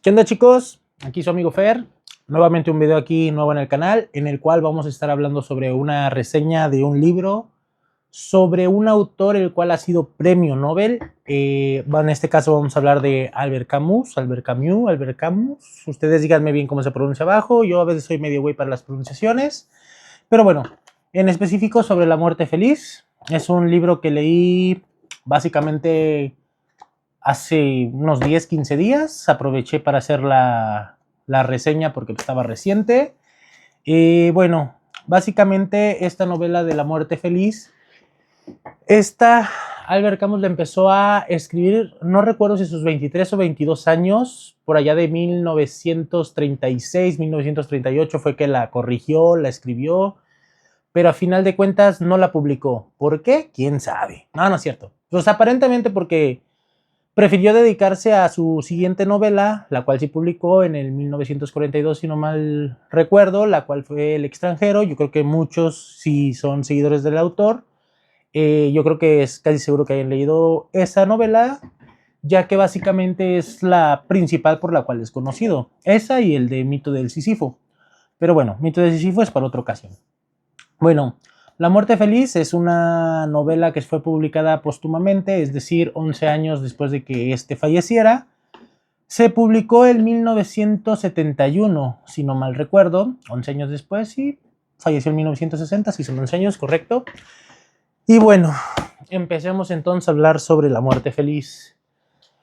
¿Qué onda, chicos? Aquí su amigo Fer, nuevamente un video aquí nuevo en el canal, en el cual vamos a estar hablando sobre una reseña de un libro sobre un autor el cual ha sido premio Nobel. En este caso vamos a hablar de Albert Camus. Ustedes díganme bien cómo se pronuncia abajo, yo a veces soy medio güey para las pronunciaciones, pero bueno, en específico sobre La muerte feliz. Es un libro que leí básicamente hace unos 10, 15 días. Aproveché para hacer la reseña porque estaba reciente. Bueno, básicamente esta novela de La muerte feliz, Albert Camus la empezó a escribir, no recuerdo si sus 23 o 22 años, por allá de 1936, 1938 fue que la corrigió, la escribió, pero a final de cuentas no la publicó. ¿Por qué? ¿Quién sabe? No es cierto. Pues aparentemente porque prefirió dedicarse a su siguiente novela, la cual sí publicó en el 1942, si no mal recuerdo, la cual fue El extranjero. Yo creo que muchos, si son seguidores del autor, yo creo que es casi seguro que hayan leído esa novela, ya que básicamente es la principal por la cual es conocido. Esa y el de Mito del Sísifo. Pero bueno, Mito del Sísifo es para otra ocasión. Bueno, La muerte feliz es una novela que fue publicada póstumamente, es decir, 11 años después de que este falleciera. Se publicó en 1971, si no mal recuerdo, 11 años después, y falleció en 1960, si son 11 años, correcto. Y bueno, empecemos entonces a hablar sobre La muerte feliz.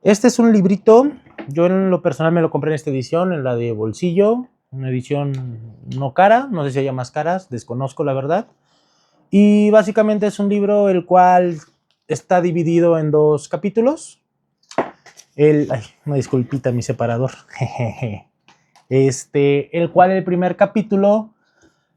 Este es un librito, yo en lo personal me lo compré en esta edición, en la de bolsillo, una edición no cara, no sé si haya más caras, desconozco la verdad. Y básicamente es un libro el cual está dividido en dos capítulos. Una disculpita, mi separador. El cual el primer capítulo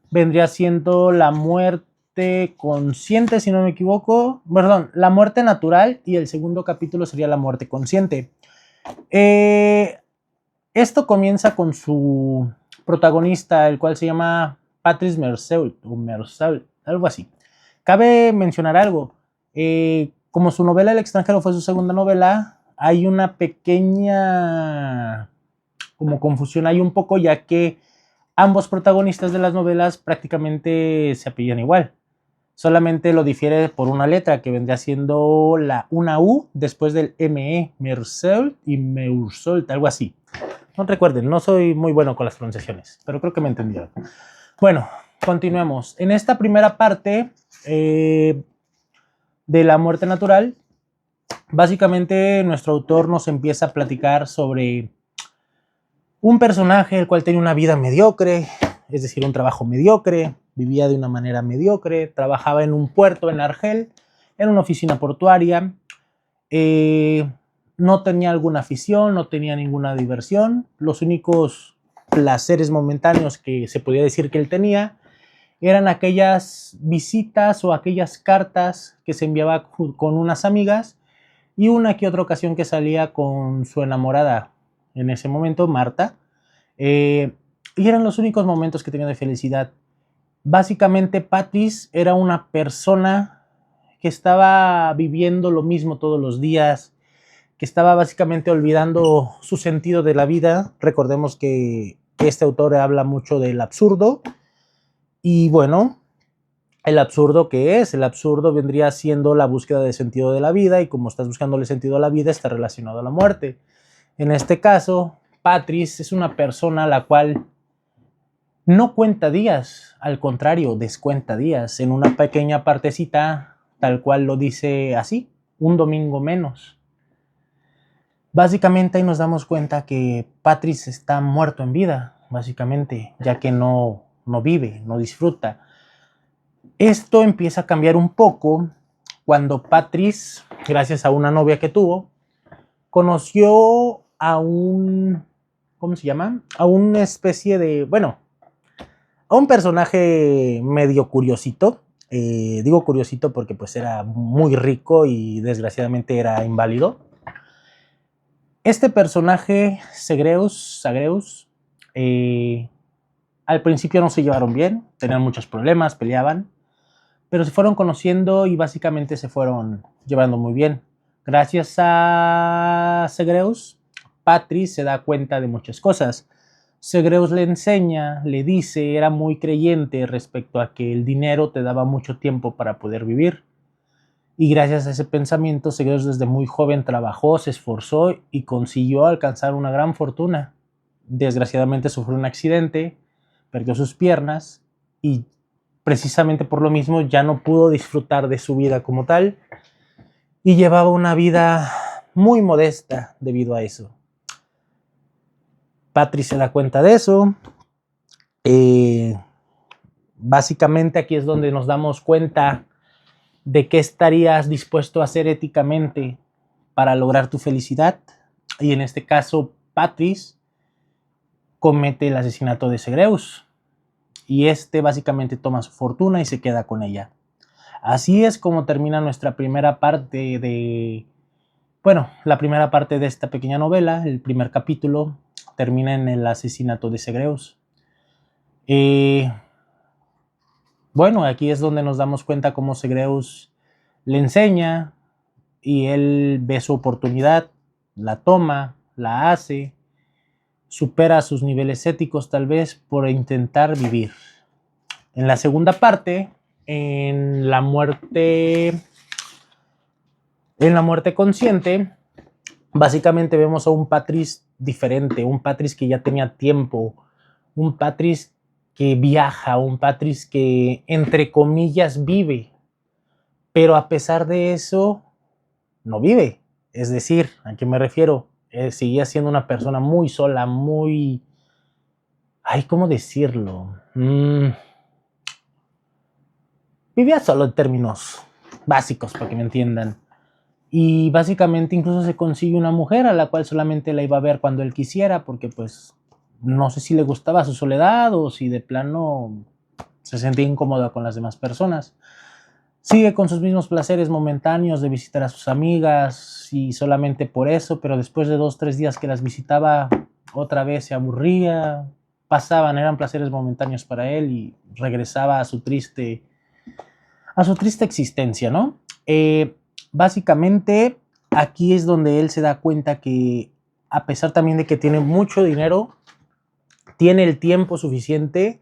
vendría siendo la muerte consciente, si no me equivoco. Perdón, la muerte natural, y el segundo capítulo sería la muerte consciente. Esto comienza con su protagonista, el cual se llama Patrice Mersault, algo así. Cabe mencionar algo. Como su novela El extranjero fue su segunda novela, hay una pequeña como confusión ahí un poco, ya que ambos protagonistas de las novelas prácticamente se apellidan igual. Solamente lo difiere por una letra, que vendría siendo una U después del ME, Mersault y Meursault, algo así. No recuerden, no soy muy bueno con las pronunciaciones, pero creo que me entendieron. Bueno, continuemos. En esta primera parte de La muerte natural, básicamente nuestro autor nos empieza a platicar sobre un personaje el cual tenía una vida mediocre, es decir, un trabajo mediocre, vivía de una manera mediocre, trabajaba en un puerto en Argel, en una oficina portuaria, no tenía alguna afición, no tenía ninguna diversión. Los únicos placeres momentáneos que se podía decir que él tenía eran aquellas visitas o aquellas cartas que se enviaba con unas amigas y una que otra ocasión que salía con su enamorada en ese momento, Marta, y eran los únicos momentos que tenía de felicidad. Básicamente Patrice era una persona que estaba viviendo lo mismo todos los días, que estaba básicamente olvidando su sentido de la vida. Recordemos que este autor habla mucho del absurdo. Y bueno, ¿el absurdo qué es? El absurdo vendría siendo la búsqueda de sentido de la vida, y como estás buscándole sentido a la vida, está relacionado a la muerte. En este caso, Patrice es una persona a la cual no cuenta días, al contrario, descuenta días. En una pequeña partecita, tal cual lo dice así, un domingo menos. Básicamente ahí nos damos cuenta que Patrice está muerto en vida, básicamente, ya que no vive, no disfruta. Esto empieza a cambiar un poco cuando Patrice, gracias a una novia que tuvo, conoció a un, ¿cómo se llama? A una especie de, bueno, a un personaje medio curiosito. Digo curiosito porque pues era muy rico y desgraciadamente era inválido. Este personaje, Sagreus, al principio no se llevaron bien, tenían muchos problemas, peleaban, pero se fueron conociendo y básicamente se fueron llevando muy bien. Gracias a Sagreus, Patrice se da cuenta de muchas cosas. Zagreus le enseña, le dice, era muy creyente respecto a que el dinero te daba mucho tiempo para poder vivir. Y gracias a ese pensamiento, Zagreus desde muy joven trabajó, se esforzó y consiguió alcanzar una gran fortuna. Desgraciadamente sufrió un accidente, perdió sus piernas y precisamente por lo mismo ya no pudo disfrutar de su vida como tal y llevaba una vida muy modesta debido a eso. Patrice se da cuenta de eso. Básicamente aquí es donde nos damos cuenta de qué estarías dispuesto a hacer éticamente para lograr tu felicidad. Y en este caso, Patrice comete el asesinato de Zagreus. Y básicamente toma su fortuna y se queda con ella. Así es como termina nuestra primera parte la primera parte de esta pequeña novela. El primer capítulo termina en el asesinato de Zagreus. Aquí es donde nos damos cuenta cómo Zagreus le enseña y él ve su oportunidad, la toma, la hace, supera sus niveles éticos tal vez por intentar vivir. En la segunda parte, en la muerte consciente, básicamente vemos a un Patrice diferente, un Patrice que ya tenía tiempo, un Patrice que viaja, un Patrice que entre comillas vive, pero a pesar de eso no vive. Es decir, ¿a qué me refiero? Seguía siendo una persona muy sola, muy... ¿cómo decirlo? Vivía solo en términos básicos, para que me entiendan. Y básicamente incluso se consigue una mujer a la cual solamente la iba a ver cuando él quisiera, porque pues no sé si le gustaba su soledad o si de plano se sentía incómoda con las demás personas. Sigue con sus mismos placeres momentáneos de visitar a sus amigas y solamente por eso, pero después de 2-3 días que las visitaba, otra vez se aburría, eran placeres momentáneos para él y regresaba a su triste existencia, ¿no? Básicamente, aquí es donde él se da cuenta que, a pesar también de que tiene mucho dinero, tiene el tiempo suficiente,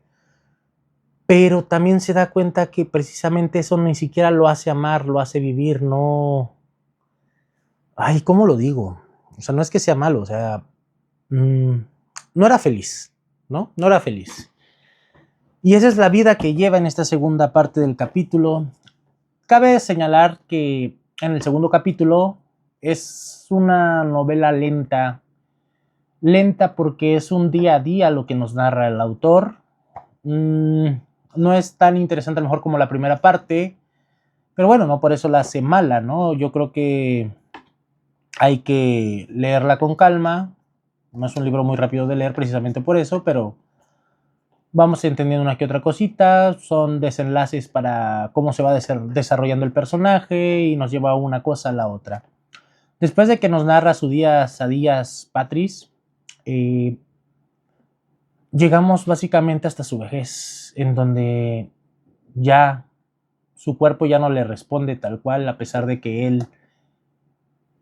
pero también se da cuenta que precisamente eso ni siquiera lo hace amar, lo hace vivir, no... ¿Cómo lo digo? O sea, no es que sea malo, o sea, no era feliz, ¿no? No era feliz. Y esa es la vida que lleva en esta segunda parte del capítulo. Cabe señalar que en el segundo capítulo es una novela lenta porque es un día a día lo que nos narra el autor. No es tan interesante a lo mejor como la primera parte, pero bueno, no por eso la hace mala, ¿no? Yo creo que hay que leerla con calma. No es un libro muy rápido de leer precisamente por eso, pero vamos entendiendo una que otra cosita, son desenlaces para cómo se va desarrollando el personaje y nos lleva una cosa a la otra. Después de que nos narra su días a días Patrice, llegamos básicamente hasta su vejez, en donde ya su cuerpo ya no le responde tal cual, a pesar de que él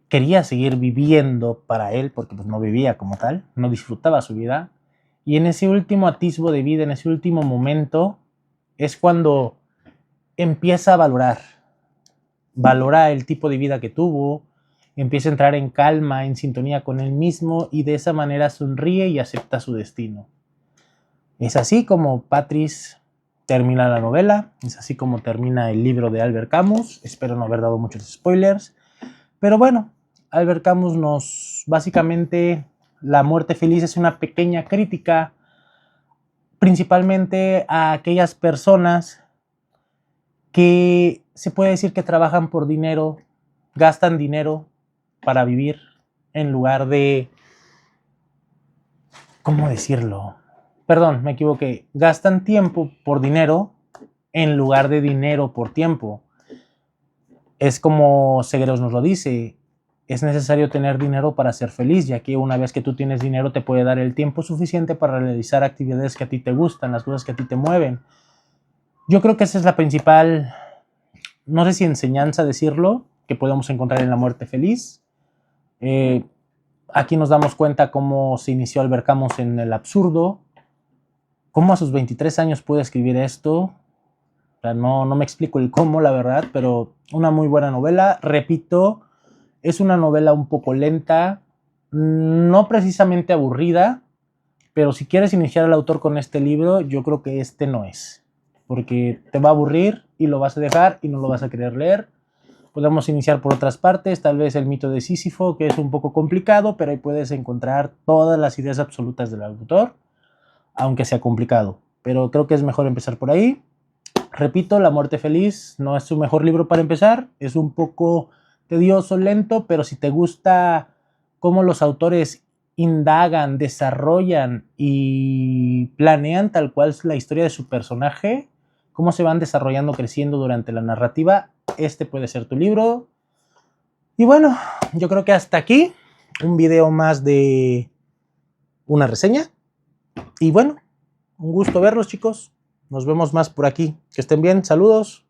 quería seguir viviendo para él, porque pues no vivía como tal, no disfrutaba su vida. Y en ese último atisbo de vida, en ese último momento, es cuando empieza a valora el tipo de vida que tuvo, empieza a entrar en calma, en sintonía con él mismo y de esa manera sonríe y acepta su destino. Es así como Patrice termina la novela, es así como termina el libro de Albert Camus. Espero no haber dado muchos spoilers, pero bueno, Albert Camus básicamente, La muerte feliz es una pequeña crítica principalmente a aquellas personas que se puede decir que trabajan por dinero, gastan dinero para vivir en lugar de... ¿Cómo decirlo? Perdón, me equivoqué. Gastan tiempo por dinero en lugar de dinero por tiempo. Es como Zagreus nos lo dice, es necesario tener dinero para ser feliz, ya que una vez que tú tienes dinero te puede dar el tiempo suficiente para realizar actividades que a ti te gustan, las cosas que a ti te mueven. Yo creo que esa es la principal, no sé si enseñanza decirlo, que podemos encontrar en La muerte feliz. Aquí nos damos cuenta cómo se inició Albert Camus en el absurdo, cómo a sus 23 años puede escribir esto. O sea, no me explico el cómo, la verdad, pero una muy buena novela. Repito, es una novela un poco lenta, no precisamente aburrida, pero si quieres iniciar al autor con este libro, yo creo que este no es, porque te va a aburrir y lo vas a dejar y no lo vas a querer leer. Podemos iniciar por otras partes, tal vez el mito de Sísifo, que es un poco complicado, pero ahí puedes encontrar todas las ideas absolutas del autor, aunque sea complicado. Pero creo que es mejor empezar por ahí. Repito, La muerte feliz no es su mejor libro para empezar, es un poco tedioso, lento, pero si te gusta cómo los autores indagan, desarrollan y planean tal cual la historia de su personaje, cómo se van desarrollando, creciendo durante la narrativa, este puede ser tu libro. Y bueno, yo creo que hasta aquí un video más de una reseña. Y bueno, un gusto verlos, chicos. Nos vemos más por aquí. Que estén bien. Saludos.